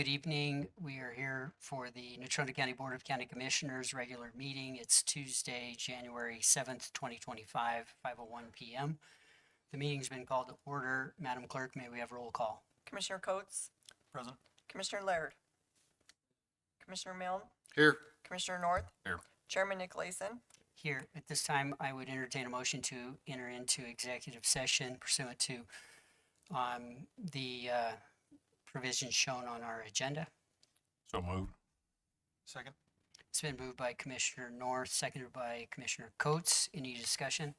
Good evening. We are here for the Natrona County Board of County Commissioners regular meeting. It's Tuesday, January 7th, 2025, 5:01 p.m. The meeting's been called to order. Madam Clerk, may we have roll call? Commissioner Coates, Present. Commissioner Laird, Commissioner Milne, Here. Commissioner North, Here. Chairman Nicolason. Here, at this time, I would entertain a motion to enter into executive session pursuant to the provisions shown on our agenda. So moved. Second. It's been moved by Commissioner North, seconded by Commissioner Coates. Any discussion?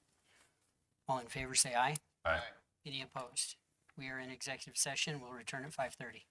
All in favor, say aye. Aye. Any opposed? We are in executive session. We'll return at 5:30.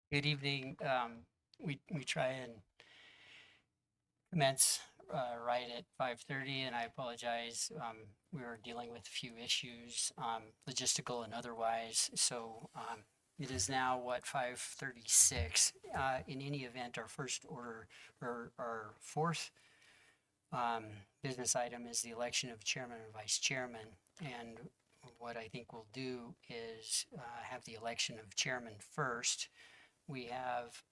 Good evening. We try and commence right at 5:30, and I apologize. We were dealing with a few issues, logistical and otherwise. So it is now, 5:36. In any event, our first order, or our fourth business item is the election of chairman and vice chairman. And what I think we'll do is have the election of chairman first. We have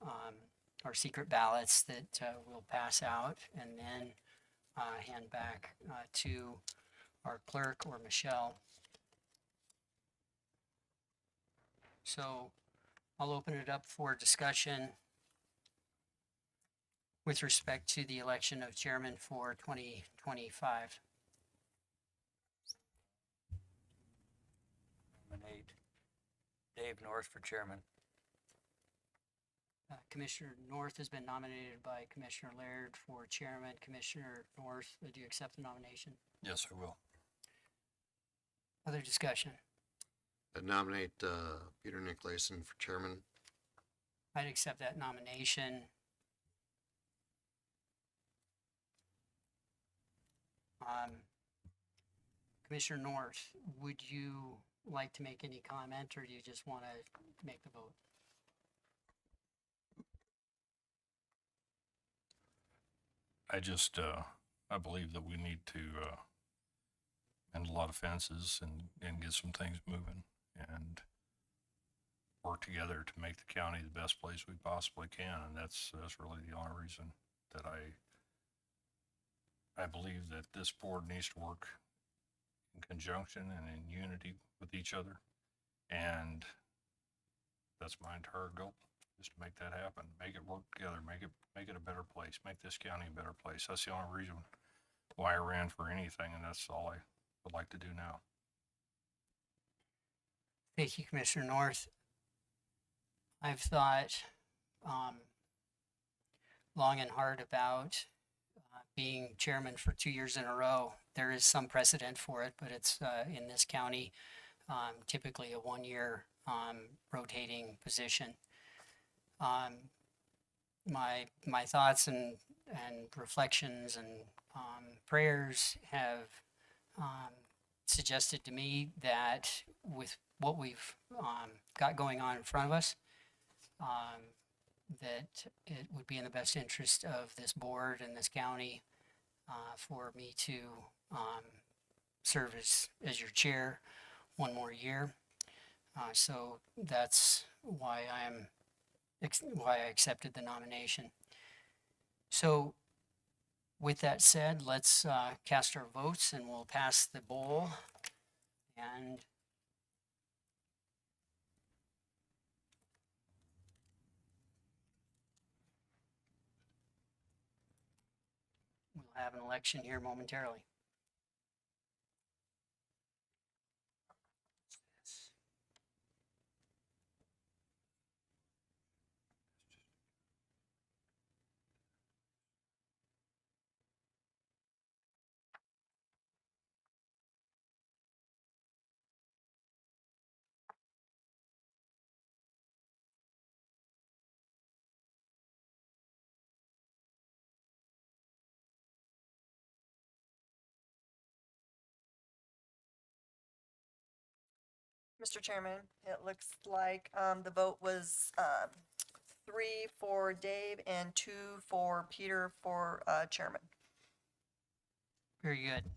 our secret ballots that we'll pass out and then hand back to our clerk or Michelle. So I'll open it up for discussion with respect to the election of chairman for 2025. Nominate Dave North for chairman. Commissioner North has been nominated by Commissioner Laird for chairman. Commissioner North, do you accept the nomination? Yes, I will. Other discussion? I nominate Peter Nicolason for chairman. I'd accept that nomination. Commissioner North, would you like to make any comment, or do you just want to make the vote? I believe that we need to mend a lot of fences and get some things moving and work together to make the county the best place we possibly can. And that's really the only reason that I believe that this board needs to work in conjunction and in unity with each other. And that's my entire goal, is to make that happen, make it work together, make it a better place, make this county a better place. That's the only reason why I ran for anything, and that's all I would like to do now. Thank you, Commissioner North. I've thought long and hard about being chairman for 2 years in a row. There is some precedent for it, but it's in this county typically a 1-year rotating position. My thoughts and reflections and prayers have suggested to me that with what we've got going on in front of us, that it would be in the best interest of this board and this county for me to serve as your chair 1 more year. So that's why I accepted the nomination. So with that said, let's cast our votes, and we'll pass the bowl. And we'll have an election here momentarily. Mr. Chairman, it looks like the vote was 3 for Dave and 2 for Peter for chairman. Very good.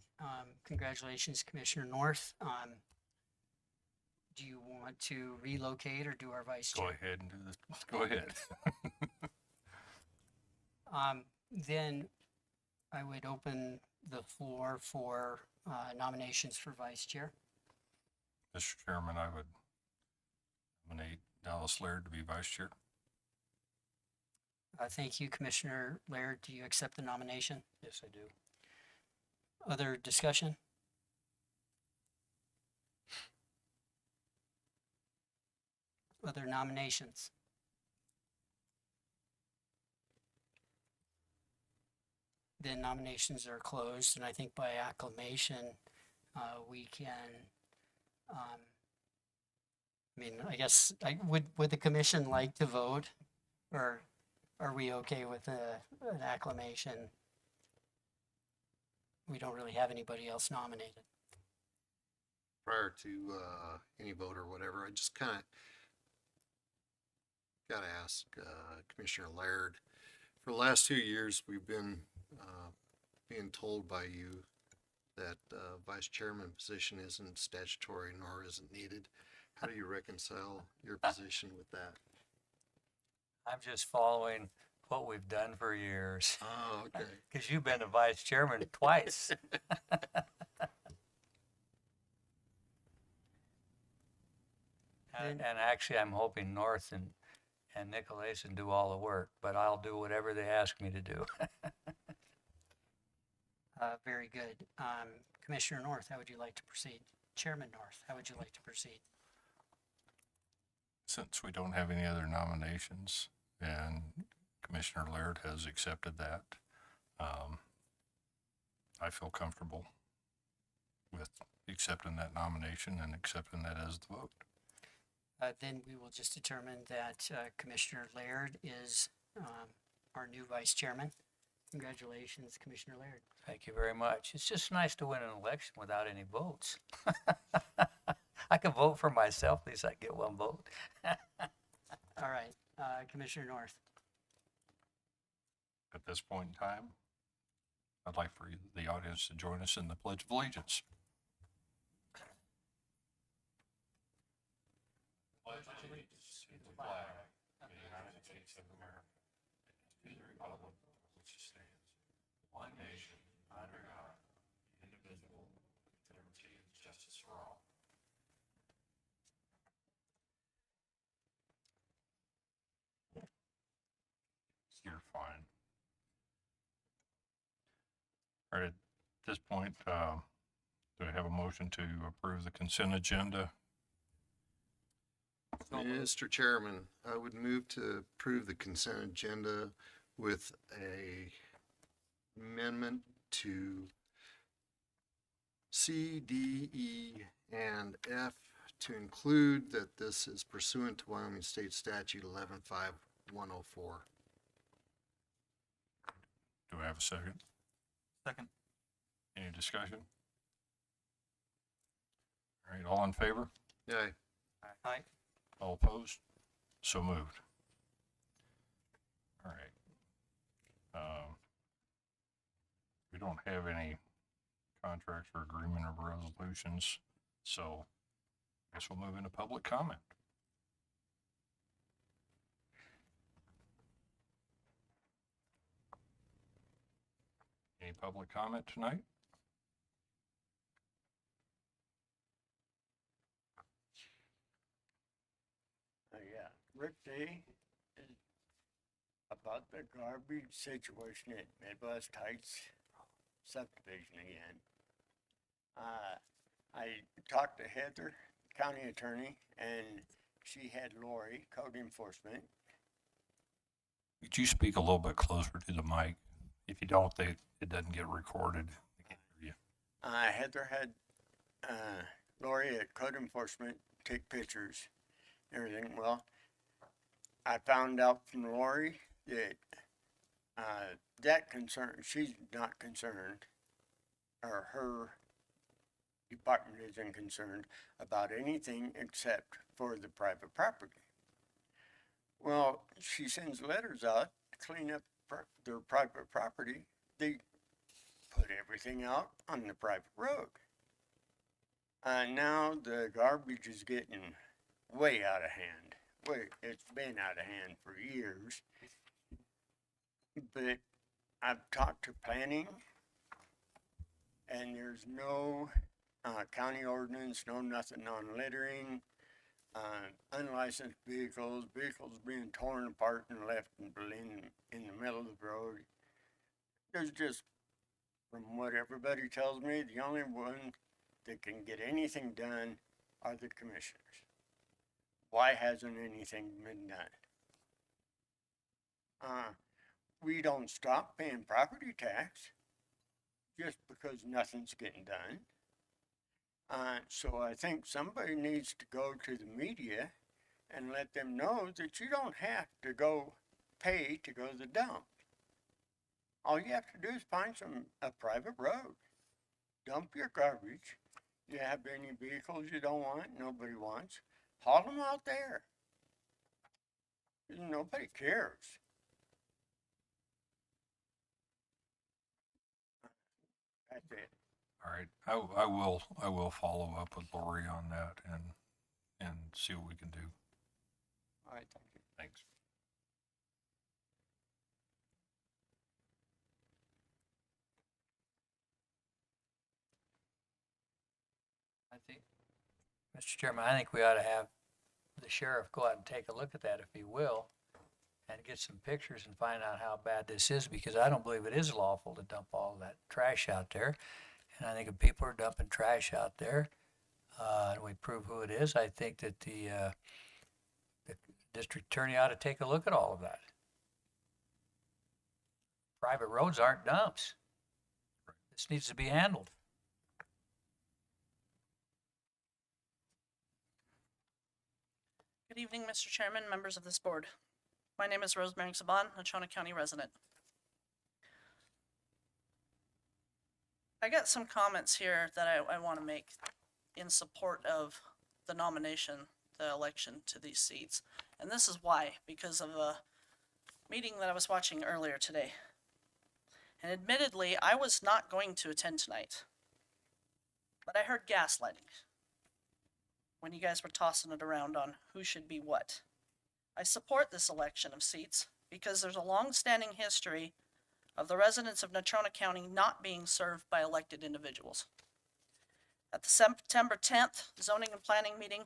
Congratulations, Commissioner North. Do you want to relocate or do our vice Go chair? ahead and do this. Go ahead. Then I would open the floor for nominations for vice chair. Mr. Chairman, I would nominate Dallas Laird to be vice chair. Thank you, Commissioner Laird. Do you accept the nomination? Yes, I do. Other discussion? Other nominations? Then nominations are closed, and I think by acclamation, we can I mean, I guess, would the commission like to vote? Or are we okay with an acclamation? We don't really have anybody else nominated. Prior to, any vote or whatever, I just kinda gotta ask, Commissioner Laird. For the last 2 years, we've been, being told by you that, vice chairman position isn't statutory nor is it needed. How do you reconcile your position with that? I'm just following what we've done for years. Oh, okay. Because you've been the vice chairman twice. And actually, I'm hoping North and Nicolason do all the work, but I'll do whatever they ask me to do. Very good. Commissioner North, how would you like to proceed? Chairman North, how would you like to proceed? Since we don't have any other nominations and Commissioner Laird has accepted that, I feel comfortable with accepting that nomination and accepting that as the vote. Then we will just determine that Commissioner Laird is our new vice chairman. Congratulations, Commissioner Laird. Thank you very much. It's just nice to win an election without any votes. I can vote for myself, at least I get one vote. All right, Commissioner North. At this point in time, I'd like for the audience to join us in the Pledge of Allegiance. Pledge allegiance to the flag of the United States of America, and to the republic which stands, one nation, under God, indivisible, with liberty and justice for all. You're fine. All right, at this point, do I have a motion to approve the consent agenda? Mr. Chairman, I would move to approve the consent agenda with a amendment to C, D, E, and F to include that this is pursuant to Wyoming State Statute 115104. Do I have a second? Second. Any discussion? All right, all in favor? Aye. Aye. All opposed? So moved. All right. We don't have any contracts or agreement or resolutions, so I guess we'll move into public comment. Any public comment tonight? Yeah, Rick D. is about the garbage situation at Midwest Heights subdivision again. I talked to Heather, county attorney, and she had Lori, code enforcement. Could you speak a little bit closer to the mic? If you don't, it doesn't get recorded. I can't hear you. Heather had Lori at code enforcement take pictures and everything. Well, I found out from Lori that she's not concerned, or her department isn't concerned about anything except for the private property. Well, she sends letters out to clean up their private property. They put everything out on the private road. Now the garbage is getting way out of hand. It's been out of hand for years. But I've talked to planning, and there's no county ordinance, no nothing on littering, unlicensed vehicles being torn apart and left in the middle of the road. There's just, from what everybody tells me, the only one that can get anything done are the commissioners. Why hasn't anything been done? We don't stop paying property tax just because nothing's getting done. So I think somebody needs to go to the media and let them know that you don't have to go pay to go to the dump. All you have to do is find a private road. Dump your garbage. You have any vehicles you don't want, nobody wants, haul them out there. Nobody cares. That's it. All right, I will follow up with Lori on that and see what we can do. All right, thank you. Thanks. I think, Mr. Chairman, I think we ought to have the sheriff go out and take a look at that if he will, and get some pictures and find out how bad this is, because I don't believe it is lawful to dump all that trash out there. And I think if people are dumping trash out there, and we prove who it is, I think that the district attorney ought to take a look at all of that. Private roads aren't dumps. This needs to be handled. Good evening, Mr. Chairman, members of this board. My name is Rosemary Saban, Natrona County resident. I got some comments here that I want to make in support of the nomination, the election to these seats. And this is why, because of a meeting that I was watching earlier today. And admittedly, I was not going to attend tonight, but I heard gaslighting when you guys were tossing it around on who should be what. I support this election of seats because there's a long-standing history of the residents of Natrona County not being served by elected individuals. At the September 10th zoning and planning meeting,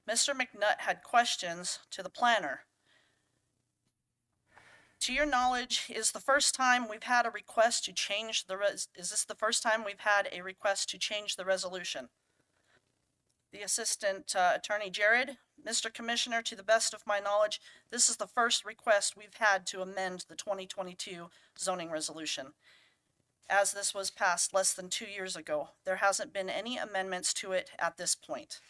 Mr. McNutt had questions to the planner. To your knowledge, is the first time we've had a request to change is this the first time we've had a request to change the resolution? The Assistant Attorney Jared, Mr. Commissioner, to the best of my knowledge, this is the first request we've had to amend the 2022 zoning resolution. As this was passed less than 2 years ago, there hasn't been any amendments to it at this point.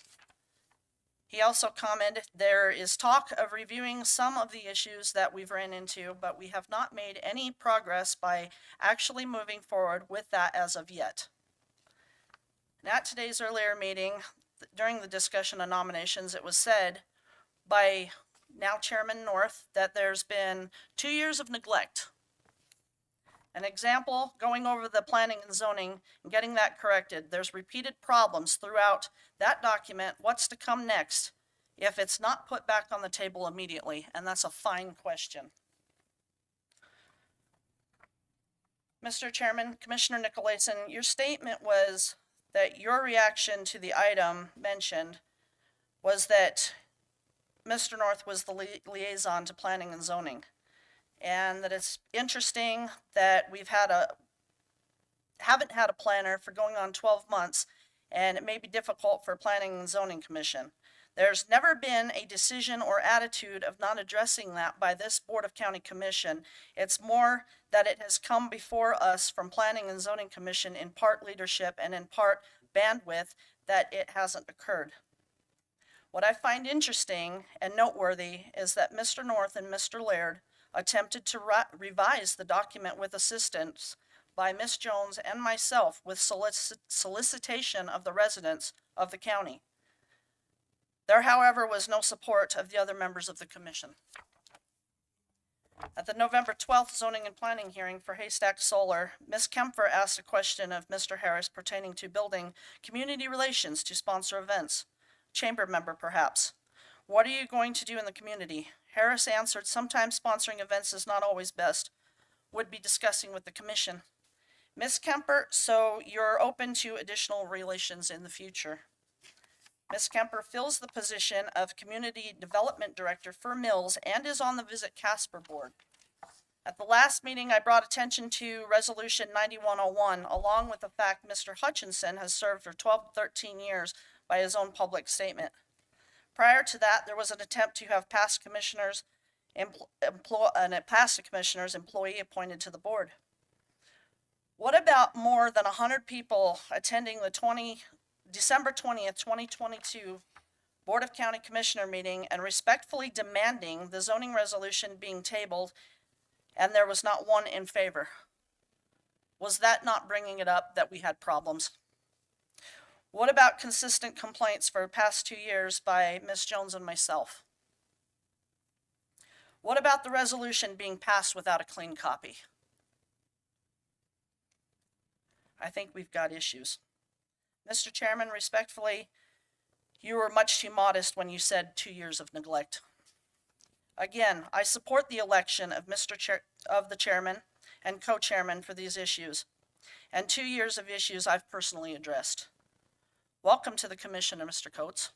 He also commented, there is talk of reviewing some of the issues that we've ran into, but we have not made any progress by actually moving forward with that as of yet. And at today's earlier meeting, during the discussion of nominations, it was said by now Chairman North that there's been 2 years of neglect. An example, going over the planning and zoning and getting that corrected, there's repeated problems throughout that document. What's to come next if it's not put back on the table immediately? And that's a fine question. Mr. Chairman, Commissioner Nicolason, your statement was that your reaction to the item mentioned was that Mr. North was the liaison to planning and zoning. And that it's interesting that haven't had a planner for going on 12 months, and it may be difficult for Planning and Zoning Commission. There's never been a decision or attitude of not addressing that by this Board of County Commission. It's more that it has come before us from Planning and Zoning Commission in part leadership and in part bandwidth that it hasn't occurred. What I find interesting and noteworthy is that Mr. North and Mr. Laird attempted to revise the document with assistance by Ms. Jones and myself with solicitation of the residents of the county. There, however, was no support of the other members of the commission. At the November 12th zoning and planning hearing for Haystack Solar, Ms. Kempfer asked a question of Mr. Harris pertaining to building community relations to sponsor events. Chamber member, perhaps. What are you going to do in the community? Harris answered, sometimes sponsoring events is not always best. Would be discussing with the commission. Ms. Kemper, so you're open to additional relations in the future. Ms. Kemper fills the position of Community Development Director for Mills and is on the Visit Casper board. At the last meeting, I brought attention to Resolution 9101, along with the fact Mr. Hutchinson has served for 12 to 13 years by his own public statement. Prior to that, there was an attempt to have past commissioners employee appointed to the board. What about more than 100 people attending the December 20th, 2022 Board of County Commissioner meeting and respectfully demanding the zoning resolution being tabled, and there was not one in favor? Was that not bringing it up that we had problems? What about consistent complaints for the past 2 years by Ms. Jones and myself? What about the resolution being passed without a clean copy? I think we've got issues. Mr. Chairman, respectfully, you were much too modest when you said 2 years of neglect. Again, I support the election of the chairman and co-chairman for these issues, and 2 years of issues I've personally addressed. Welcome to the commission, Mr. Coates.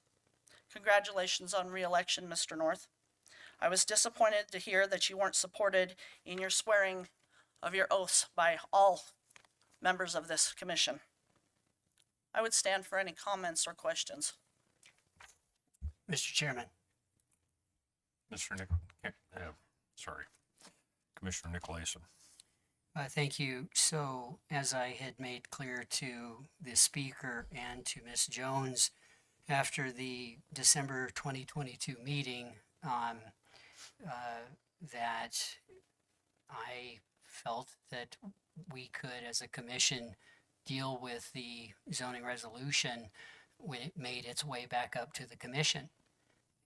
Congratulations on re-election, Mr. North. I was disappointed to hear that you weren't supported in your swearing of your oaths by all members of this commission. I would stand for any comments or questions. Mr. Chairman, Mr. sorry, Commissioner Nicolason. thank you. So as I had made clear to the speaker and to Ms. Jones after the December 2022 meeting, that I felt that we could, as a commission, deal with the zoning resolution when it made its way back up to the commission.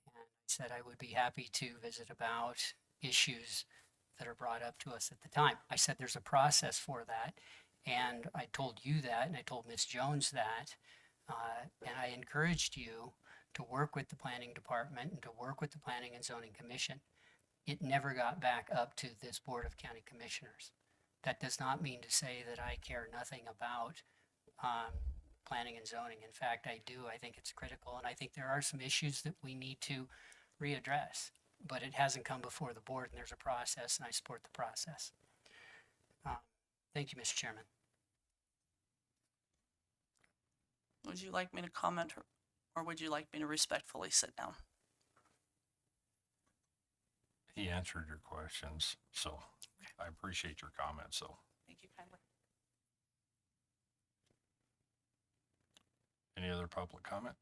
And I said I would be happy to visit about issues that are brought up to us at the time. I said there's a process for that, and I told you that, and I told Ms. Jones that, and I encouraged you to work with the planning department and to work with the planning and zoning commission. It never got back up to this Board of County Commissioners. That does not mean to say that I care nothing about planning and zoning. In fact, I do. I think it's critical, and I think there are some issues that we need to readdress, but it hasn't come before the board, and there's a process, and I support the process. Thank you, Mr. Chairman. Would you like me to comment, or would you like me to respectfully sit down? He answered your questions, so I appreciate your comments, so. Thank you kindly. Any other public comment?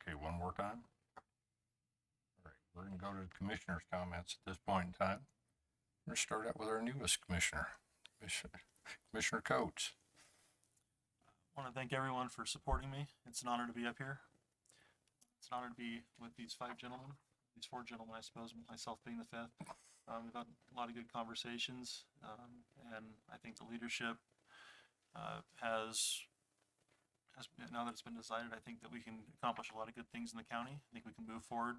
Okay, one more time. All right, we're gonna go to commissioners' comments at this point in time. We're gonna start out with our newest commissioner, Commissioner Coates. I want to thank everyone for supporting me. It's an honor to be up here. It's an honor to be with these four gentlemen, I suppose, myself being the fifth. We've had a lot of good conversations, and I think the leadership has, now that it's been decided, I think that we can accomplish a lot of good things in the county. I think we can move forward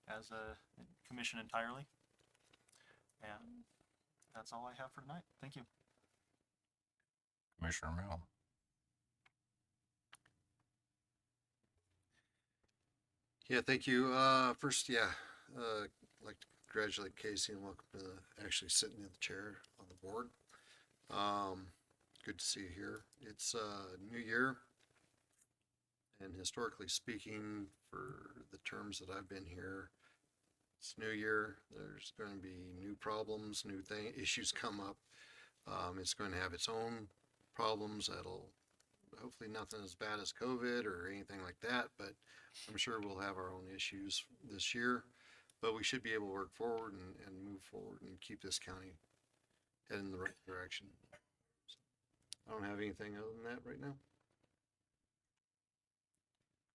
as a commission entirely. And that's all I have for tonight. Thank you. Commissioner Mill. Yeah, thank you. First, I'd like to congratulate Casey and welcome to actually sitting in the chair on the board. Good to see you here. It's a new year, and historically speaking, for the terms that I've been here, it's new year. There's going to be new problems, issues come up. It's going to have its own problems that'll hopefully nothing as bad as COVID or anything like that, but I'm sure we'll have our own issues this year, but we should be able to work forward and move forward and keep this county heading in the right direction. So, I don't have anything other than that right now.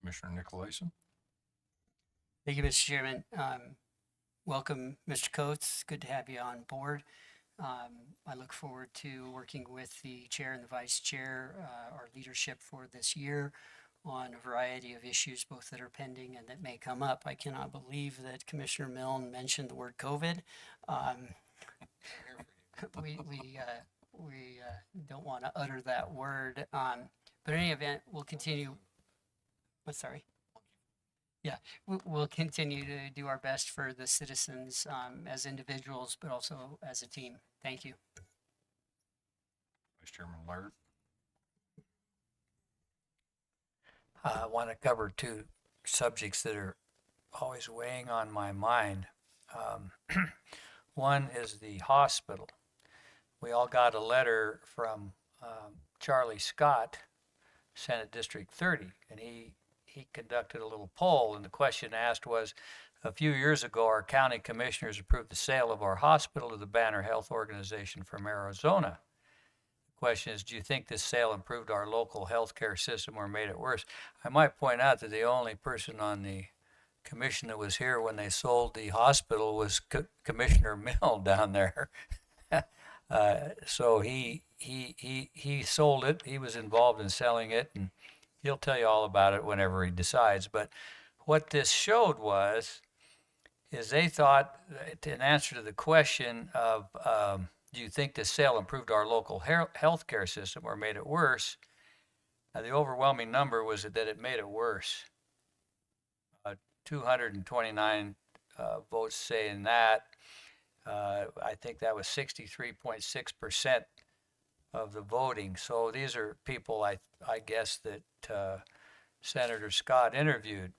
Commissioner Nicolason. Thank you, Mr. Chairman. Welcome, Mr. Coates. Good to have you on board. I look forward to working with the chair and the vice chair, our leadership for this year on a variety of issues, both that are pending and that may come up. I cannot believe that Commissioner Milne mentioned the word COVID. We don't want to utter that word. But in any event, we'll continue. I'm sorry. Yeah, we'll continue to do our best for the citizens as individuals, but also as a team. Thank you. Vice Chairman Laird. I want to cover two subjects that are always weighing on my mind. One is the hospital. We all got a letter from Charlie Scott, Senate District 30, and he conducted a little poll, and the question asked was, a few years ago, our county commissioners approved the sale of our hospital to the Banner Health Organization from Arizona. The question is, do you think this sale improved our local healthcare system or made it worse? I might point out that the only person on the commission that was here when they sold the hospital was Commissioner Mill down there. So he sold it. He was involved in selling it, and he'll tell you all about it whenever he decides. But what this showed is they thought, in answer to the question of, do you think this sale improved our local healthcare system or made it worse? The overwhelming number was that it made it worse. 229 votes saying that. I think that was 63.6% of the voting. So these are people, I guess, that Senator Scott interviewed.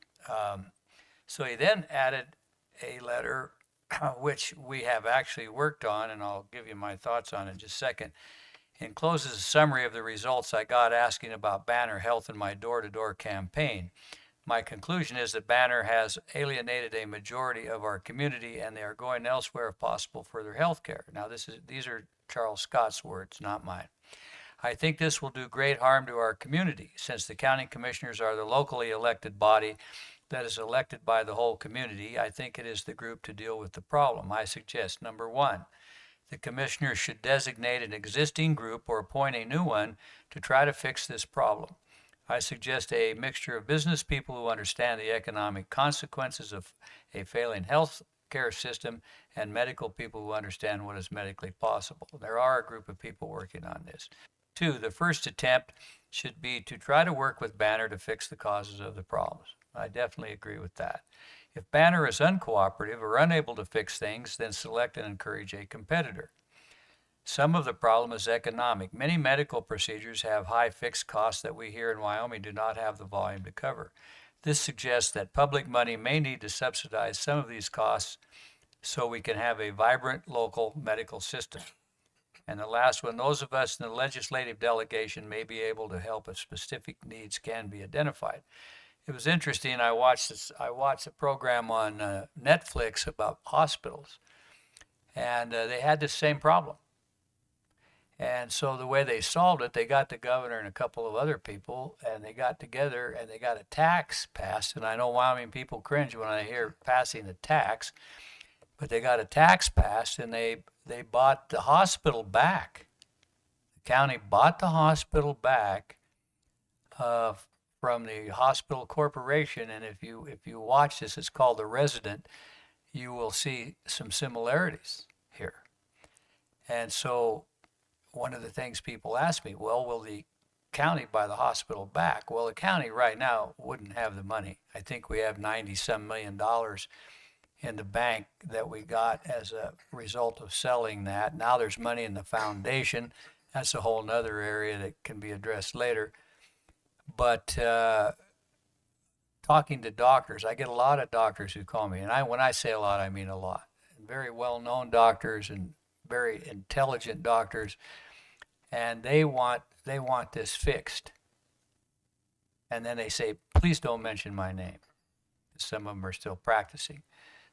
So he then added a letter, which we have actually worked on, and I'll give you my thoughts on it in just a second. It encloses a summary of the results I got asking about Banner Health in my door-to-door campaign. My conclusion is that Banner has alienated a majority of our community, and they are going elsewhere if possible for their health care. Now, these are Charles Scott's words, not mine. I think this will do great harm to our community, since the county commissioners are the locally elected body that is elected by the whole community. I think it is the group to deal with the problem. I suggest, number one, the commissioners should designate an existing group or appoint a new one to try to fix this problem. I suggest a mixture of business people who understand the economic consequences of a failing health care system and medical people who understand what is medically possible. There are a group of people working on this. Two, the first attempt should be to try to work with Banner to fix the causes of the problems. I definitely agree with that. If Banner is uncooperative or unable to fix things, then select and encourage a competitor. Some of the problem is economic. Many medical procedures have high fixed costs that we here in Wyoming do not have the volume to cover. This suggests that public money may need to subsidize some of these costs so we can have a vibrant local medical system. And the last one, those of us in the legislative delegation may be able to help if specific needs can be identified. It was interesting. I watched a program on Netflix about hospitals, and they had the same problem. And so the way they solved it, they got the governor and a couple of other people, and they got together and they got a tax passed. And I know Wyoming people cringe when I hear passing a tax, but they got a tax passed, and they bought the hospital back. The county bought the hospital back from the hospital corporation. And if you watch this, it's called The Resident, you will see some similarities here. And so one of the things people ask me, well, will the county buy the hospital back? Well, the county right now wouldn't have the money. I think we have $90-some million in the bank that we got as a result of selling that. Now there's money in the foundation. That's a whole nother area that can be addressed later. But talking to doctors, I get a lot of doctors who call me, and when I say a lot, I mean a lot. Very well-known doctors and very intelligent doctors, and they want this fixed. And then they say, please don't mention my name. Some of them are still practicing,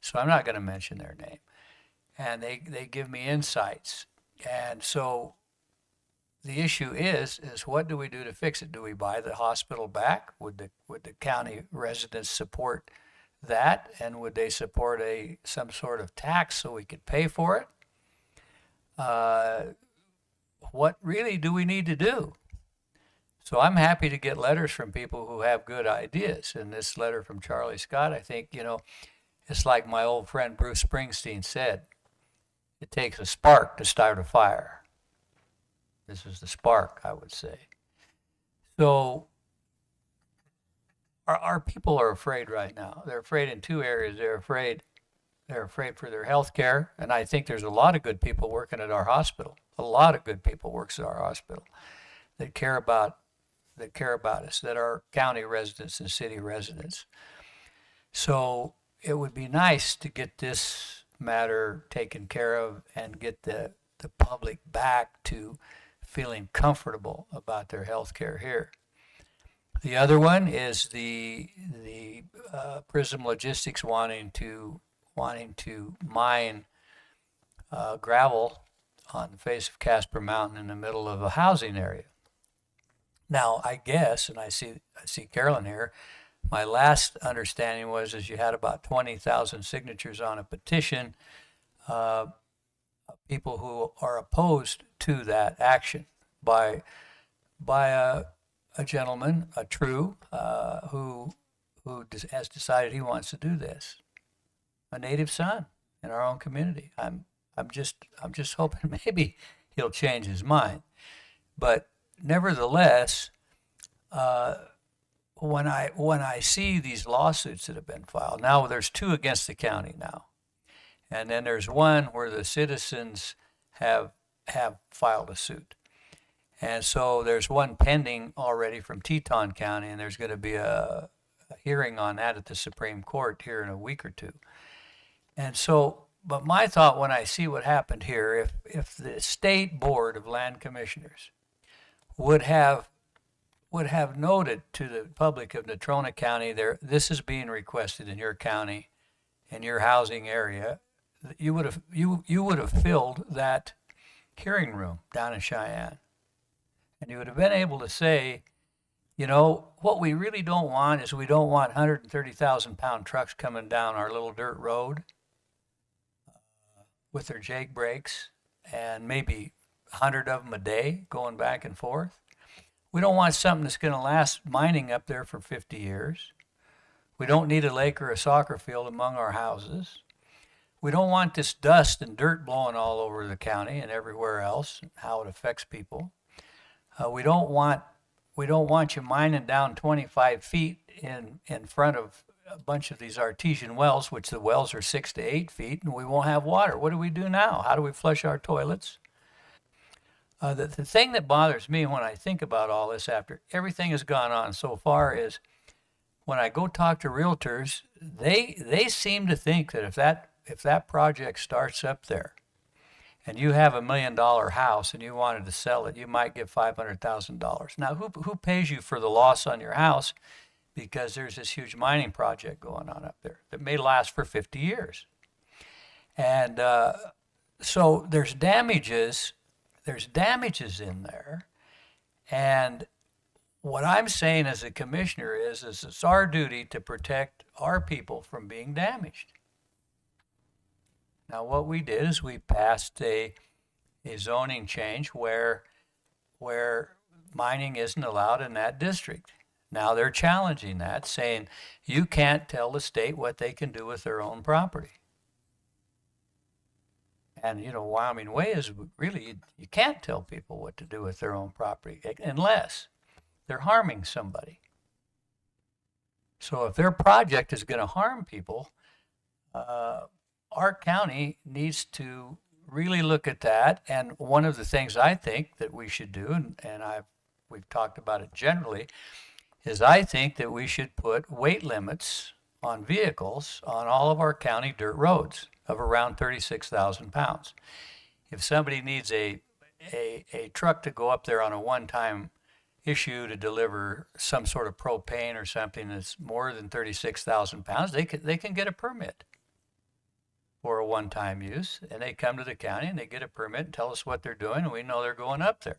so I'm not going to mention their name. And they give me insights. And so the issue is what do we do to fix it? Do we buy the hospital back? Would the county residents support that? And would they support some sort of tax so we could pay for it? What really do we need to do? So I'm happy to get letters from people who have good ideas. And this letter from Charlie Scott, I think, it's like my old friend Bruce Springsteen said, it takes a spark to start a fire. This is the spark, I would say. So our people are afraid right now. They're afraid in two areas. They're afraid for their health care, and I think there's a lot of good people working at our hospital. A lot of good people works at our hospital that care about us, that are county residents and city residents. So it would be nice to get this matter taken care of and get the public back to feeling comfortable about their health care here. The other one is the Prism Logistics wanting to mine gravel on the face of Casper Mountain in the middle of a housing area. Now, I guess, and I see Carolyn here, my last understanding was is you had about 20,000 signatures on a petition, people who are opposed to that action by a gentleman, a true, who has decided he wants to do this, a native son in our own community. I'm just hoping maybe he'll change his mind, but nevertheless, when I see these lawsuits that have been filed, now there's 2 against the county now, and then there's one where the citizens have filed a suit. And so there's one pending already from Teton County, and there's going to be a hearing on that at the Supreme Court here in a week or two. And so, but my thought when I see what happened here, if the State Board of Land Commissioners would have noted to the public of Natrona County, this is being requested in your county, in your housing area, you would have filled that hearing room down in Cheyenne. And you would have been able to say, you know, what we really don't want is we don't want 130,000-pound trucks coming down our little dirt road with their jake brakes and maybe 100 of them a day going back and forth. We don't want something that's going to last mining up there for 50 years. We don't need a lake or a soccer field among our houses. We don't want this dust and dirt blowing all over the county and everywhere else, how it affects people. We don't want you mining down 25 feet in front of a bunch of these artesian wells, which the wells are 6 to 8 feet, and we won't have water. What do we do now? How do we flush our toilets? The thing that bothers me when I think about all this after everything has gone on so far is when I go talk to realtors, they seem to think that if that project starts up there and you have $1 million house and you wanted to sell it, you might get $500,000. Now, who pays you for the loss on your house because there's this huge mining project going on up there that may last for 50 years? And so there's damages in there. And what I'm saying as a commissioner is it's our duty to protect our people from being damaged. Now, what we did is we passed a zoning change where mining isn't allowed in that district. Now they're challenging that, saying you can't tell the state what they can do with their own property. And, you know, Wyoming way is really, you can't tell people what to do with their own property unless they're harming somebody. So if their project is going to harm people, our county needs to really look at that. And one of the things I think that we should do, and we've talked about it generally, is I think that we should put weight limits on vehicles on all of our county dirt roads of around 36,000 pounds. If somebody needs a truck to go up there on a one-time issue to deliver some sort of propane or something that's more than 36,000 pounds, they can get a permit for a one-time use, and they come to the county and they get a permit and tell us what they're doing, and we know they're going up there.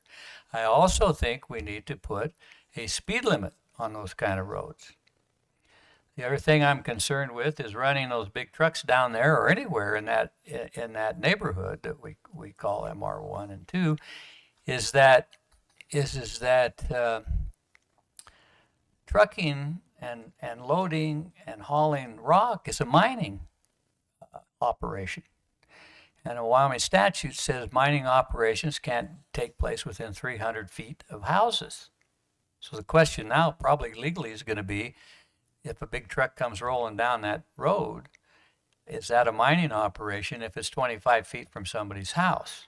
I also think we need to put a speed limit on those kind of roads. The other thing I'm concerned with is running those big trucks down there or anywhere in that neighborhood that we call MR1 and 2, is that trucking and loading and hauling rock is a mining operation. And a Wyoming statute says mining operations can't take place within 300 feet of houses. So the question now probably legally is going to be, if a big truck comes rolling down that road, is that a mining operation if it's 25 feet from somebody's house?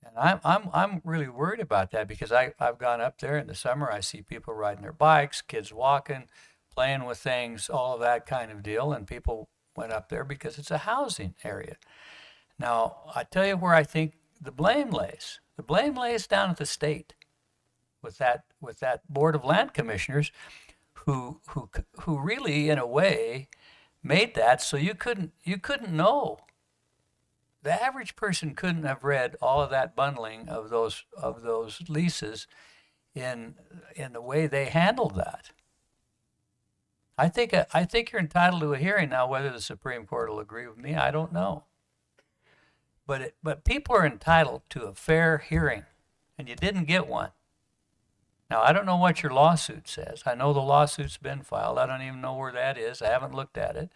And I'm really worried about that because I've gone up there in the summer. I see people riding their bikes, kids walking, playing with things, all of that kind of deal, and people went up there because it's a housing area. Now, I tell you where I think the blame lays. The blame lays down at the state with that Board of Land Commissioners who really, in a way, made that so you couldn't know. The average person couldn't have read all of that bundling of those leases in the way they handled that. I think you're entitled to a hearing now. Whether the Supreme Court will agree with me, I don't know. But people are entitled to a fair hearing, and you didn't get one. Now, I don't know what your lawsuit says. I know the lawsuit's been filed. I don't even know where that is. I haven't looked at it.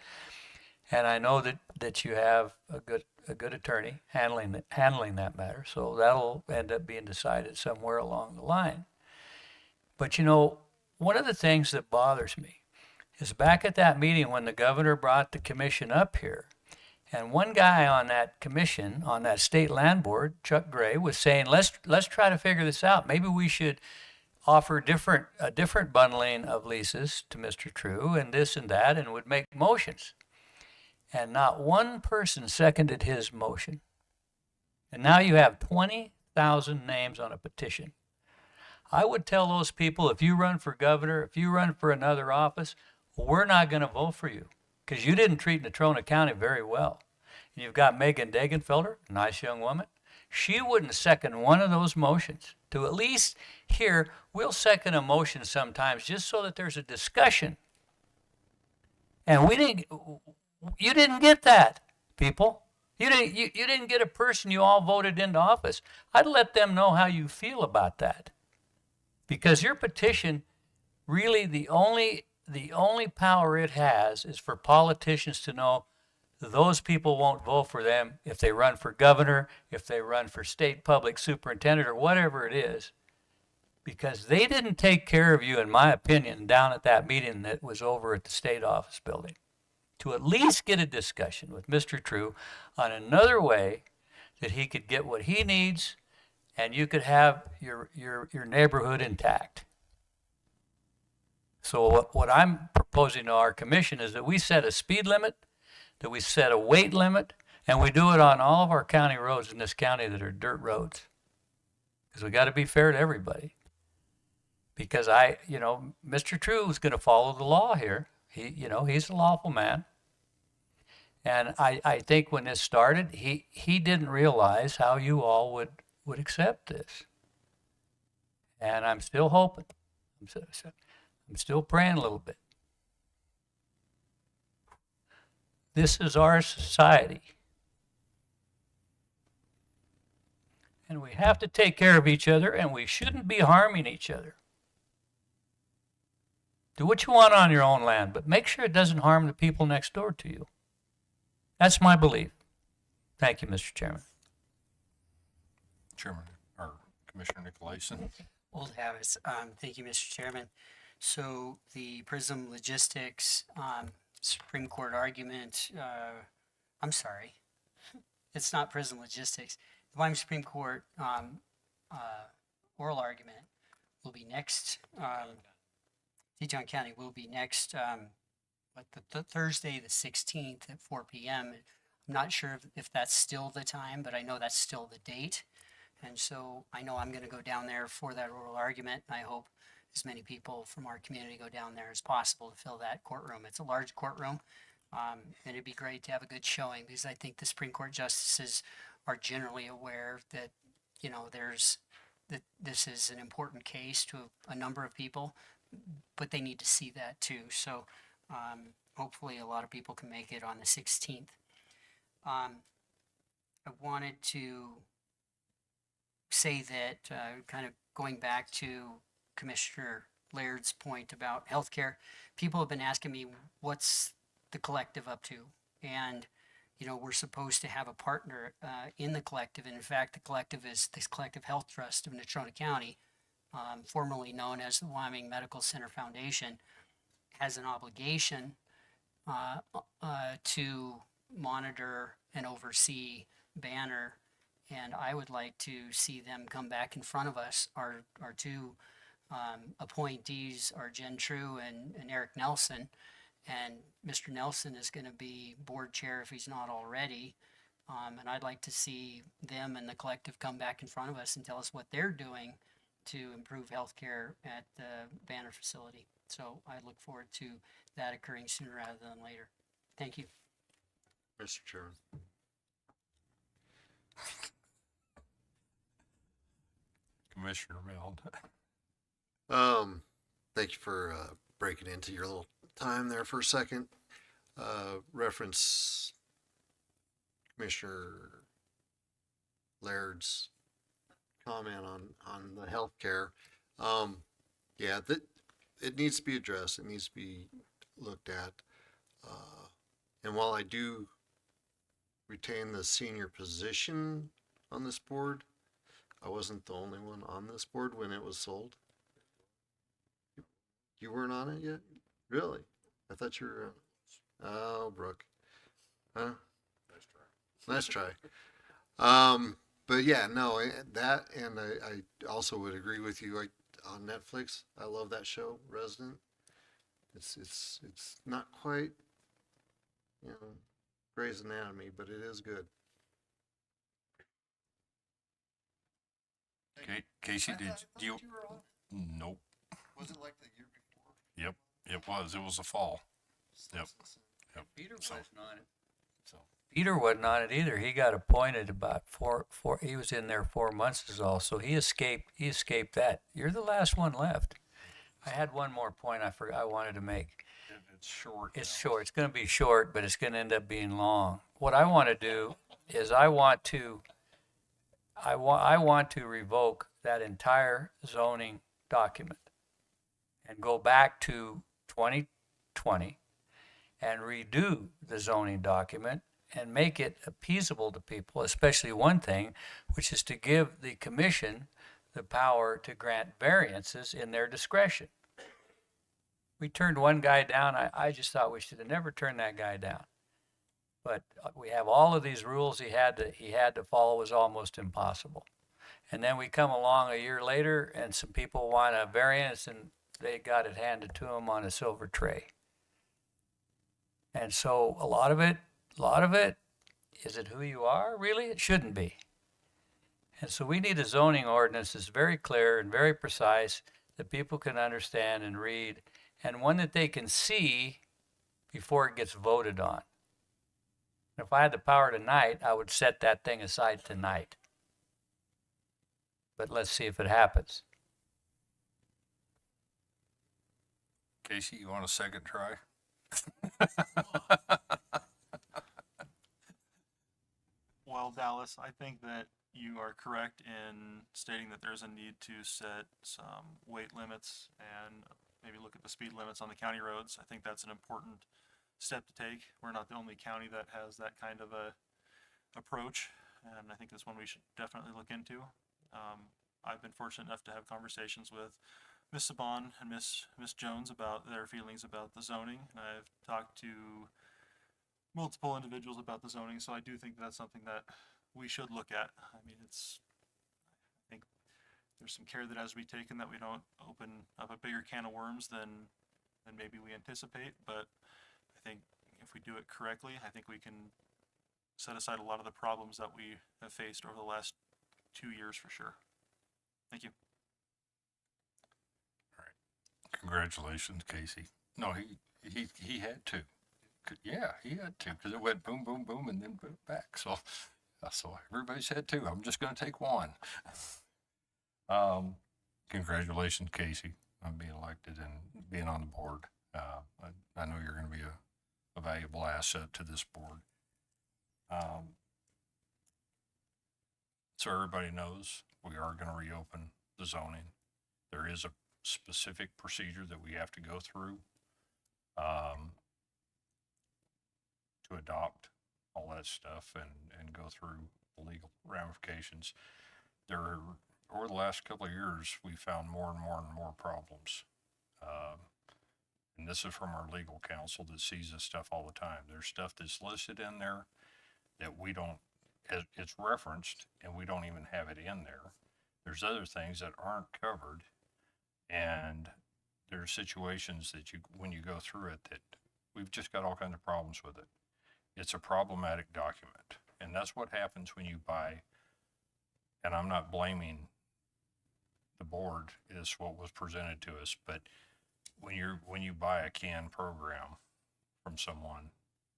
And I know that you have a good attorney handling that matter. So that'll end up being decided somewhere along the line. But one of the things that bothers me is back at that meeting when the governor brought the commission up here, and one guy on that commission, on that state land board, Chuck Gray, was saying, let's try to figure this out. Maybe we should offer a different bundling of leases to Mr. True and this and that, and would make motions. And not one person seconded his motion. And now you have 20,000 names on a petition. I would tell those people, if you run for governor, if you run for another office, we're not going to vote for you because you didn't treat Natrona County very well. And you've got Megan Degenfelder, a nice young woman. She wouldn't second one of those motions. To at least here, we'll second a motion sometimes just so that there's a discussion. And you didn't get that, people. You didn't get a person you all voted into office. I'd let them know how you feel about that. Because your petition, really the only power it has is for politicians to know those people won't vote for them if they run for governor, if they run for state public superintendent, or whatever it is. Because they didn't take care of you, in my opinion, down at that meeting that was over at the state office building. To at least get a discussion with Mr. True on another way that he could get what he needs and you could have your neighborhood intact. So what I'm proposing to our commission is that we set a speed limit, that we set a weight limit, and we do it on all of our county roads in this county that are dirt roads. Because we got to be fair to everybody. Because Mr. True is going to follow the law here. He's a lawful man. And I think when this started, he didn't realize how you all would accept this. And I'm still hoping. I'm still praying a little bit. This is our society. And we have to take care of each other, and we shouldn't be harming each other. Do what you want on your own land, but make sure it doesn't harm the people next door to you. That's my belief. Thank you, Mr. Chairman. Chairman, or Commissioner Nicolason. Old habits. Thank you, Mr. Chairman. So the Prism Logistics Supreme Court argument, I'm sorry, it's not Prism Logistics. The Wyoming Supreme Court oral argument will be next. Teton County will be next, the Thursday, the 16th at 4 p.m. I'm not sure if that's still the time, but I know that's still the date. And so I know I'm going to go down there for that oral argument. I hope as many people from our community go down there as possible to fill that courtroom. It's a large courtroom, and it'd be great to have a good showing because I think the Supreme Court justices are generally aware that, that this is an important case to a number of people, but they need to see that too. So hopefully a lot of people can make it on the 16th. I wanted to say that kind of going back to Commissioner Laird's point about healthcare, people have been asking me what's the collective up to, and we're supposed to have a partner in the collective, and in fact the collective is the Collective Health Trust of Natrona County, formerly known as the Wyoming Medical Center Foundation, has an obligation to monitor and oversee Banner, and I would like to see them come back in front of us, our two appointees are Jen True and Eric Nelson. And Mr. Nelson is going to be board chair if he's not already. And I'd like to see them and the collective come back in front of us and tell us what they're doing to improve healthcare at the Banner facility. So I look forward to that occurring sooner rather than later. Thank you. Mr. Chairman. Commissioner Meld. Thank you for breaking into your little time there for a second. Reference Commissioner Laird's comment on the healthcare. Yeah, that it needs to be addressed. It needs to be looked at. And while I do retain the senior position on this board, I wasn't the only one on this board when it was sold. You weren't on it yet? Really? I thought you were. Oh, Brooke. Huh? Nice try. But yeah, no, that, and I also would agree with you. On Netflix, I love that show, Resident. It's not quite, Grey's Anatomy, but it is good. Casey, did you? Nope. Was it like the year before? Yep. It was. It was the fall. Yep. Peter So- wasn't on it. So Peter wasn't on it either. He got appointed about he was in there 4 months is all. So he escaped that. You're the last one left. I had one more point I wanted to make. it's short. It's now. short. It's going to be short, but it's going to end up being long. What I want to do is I want to revoke that entire zoning document and go back to 2020 and redo the zoning document and make it appeasable to people, especially one thing, which is to give the commission the power to grant variances in their discretion. We turned one guy down. I just thought we should have never turned that guy down. But we have all of these rules he had to follow. Was almost impossible. And then we come along a year later and some people want a variance and they got it handed to them on a silver tray. And so a lot of it, is it who you are? Really? It shouldn't be. And so we need a zoning ordinance that's very clear and very precise that people can understand and read, and one that they can see before it gets voted on. If I had the power tonight, I would set that thing aside tonight. But let's see if it happens. Casey, you want a second try? Well, Dallas, I think that you are correct in stating that there's a need to set some weight limits and maybe look at the speed limits on the county roads. I think that's an important step to take. We're not the only county that has that kind of a approach, and I think that's one we should definitely look into. I've been fortunate enough to have conversations with Ms. Saban and Ms. Jones about their feelings about the zoning, and I've talked to multiple individuals about the zoning, so I do think that's something that we should look at. I mean, I think there's some care that has to be taken that we don't open up a bigger can of worms than maybe we anticipate, but I think if we do it correctly, I think we can set aside a lot of the problems that we have faced over the last 2 years for sure. Thank you. Congratulations, Casey. No, he had to. Yeah, he had to, because it went boom, boom, boom, and then back. So everybody's had to. I'm just going to take one. Congratulations, Casey, on being elected and being on the board. I know you're going to be a valuable asset to this board. So everybody knows we are going to reopen the zoning. There is a specific procedure that we have to go through to adopt all that stuff and go through the legal ramifications. Over the last couple of years, we found more and more and more problems. And this is from our legal counsel that sees this stuff all the time. There's stuff that's listed in there that we don't, it's referenced and we don't even have it in there. There's other things that aren't covered And there are situations that when you go through it, that we've just got all kinds of problems with it. It's a problematic document. And that's what happens when you buy, and I'm not blaming the board, is what was presented to us, but when you buy a canned program from someone,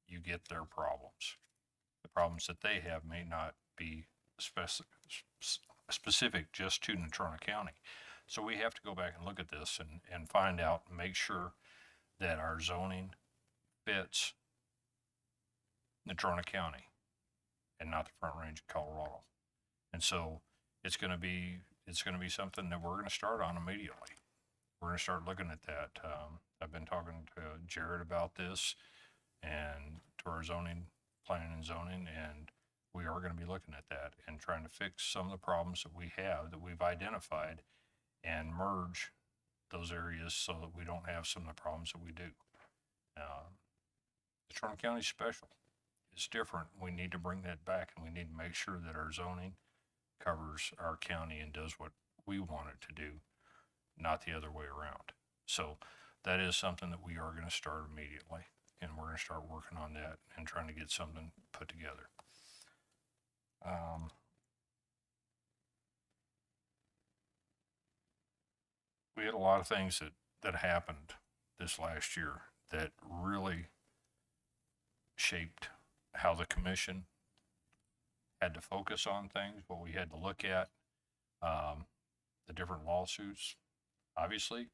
you get their problems. The problems that they have may not be specific just to Natrona County. So we have to go back and look at this and find out and make sure that our zoning fits Natrona County and not the Front Range of Colorado. And so it's going to be something that we're going to start on immediately. We're going to start looking at that. I've been talking to Jared about this and to our planning and zoning, and we are going to be looking at that and trying to fix some of the problems that we have, that we've identified, and merge those areas so that we don't have some of the problems that we do. Natrona County is special. It's different. We need to bring that back, and we need to make sure that our zoning covers our county and does what we want it to do, not the other way around. So that is something that we are going to start immediately, and we're going to start working on that and trying to get something put together. We had a lot of things that happened this last year that really shaped how the commission had to focus on things, what we had to look at, the different lawsuits. Obviously,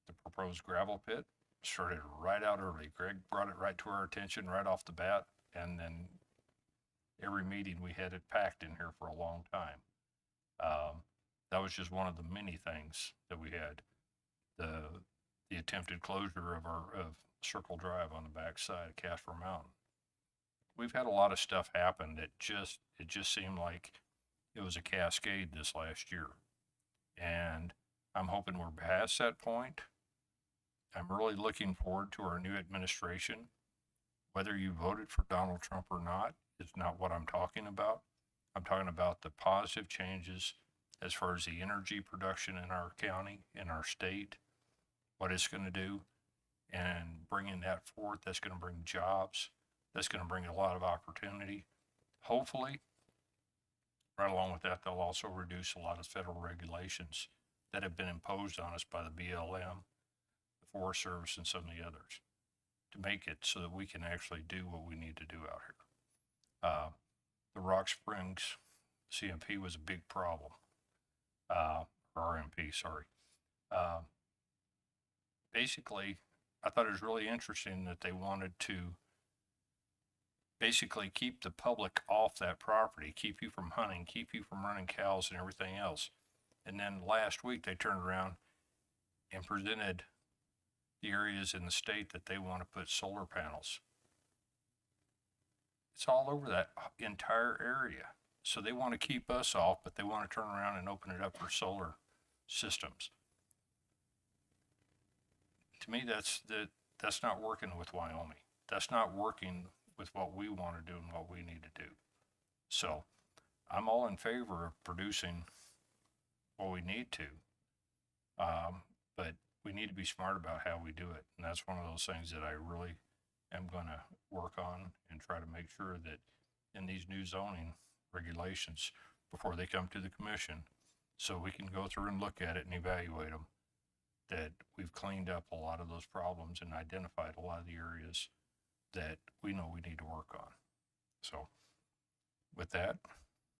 the proposed gravel pit started right out early. Greg brought it right to our attention right off the bat, and then every meeting we had it packed in here for a long time. That was just one of the many things that we had. The attempted closure of Circle Drive on the backside of Casper Mountain. We've had a lot of stuff happen that it just seemed like it was a cascade this last year. And I'm hoping we're past that point. I'm really looking forward to our new administration. Whether you voted for Donald Trump or not is not what I'm talking about. I'm talking about the positive changes as far as the energy production in our county, in our state, what it's going to do, and bringing that forth. That's going to bring jobs. That's going to bring a lot of opportunity. Hopefully, right along with that, they'll also reduce a lot of federal regulations that have been imposed on us by the BLM, the Forest Service, and some of the others, to make it so that we can actually do what we need to do out here. The Rock Springs CMP was a big problem. Or RMP, sorry. Basically, I thought it was really interesting that they wanted to basically keep the public off that property, keep you from hunting, keep you from running cows and everything else. And then last week they turned around and presented the areas in the state that they want to put solar panels. It's all over that entire area. So they want to keep us off, but they want to turn around and open it up for solar systems. To me, that's not working with Wyoming. That's not working with what we want to do and what we need to do. So I'm all in favor of producing what we need to, but we need to be smart about how we do it. And that's one of those things that I really am going to work on and try to make sure that in these new zoning regulations, before they come to the commission, so we can go through and look at it and evaluate them, that we've cleaned up a lot of those problems and identified a lot of the areas that we know we need to work on. So with that,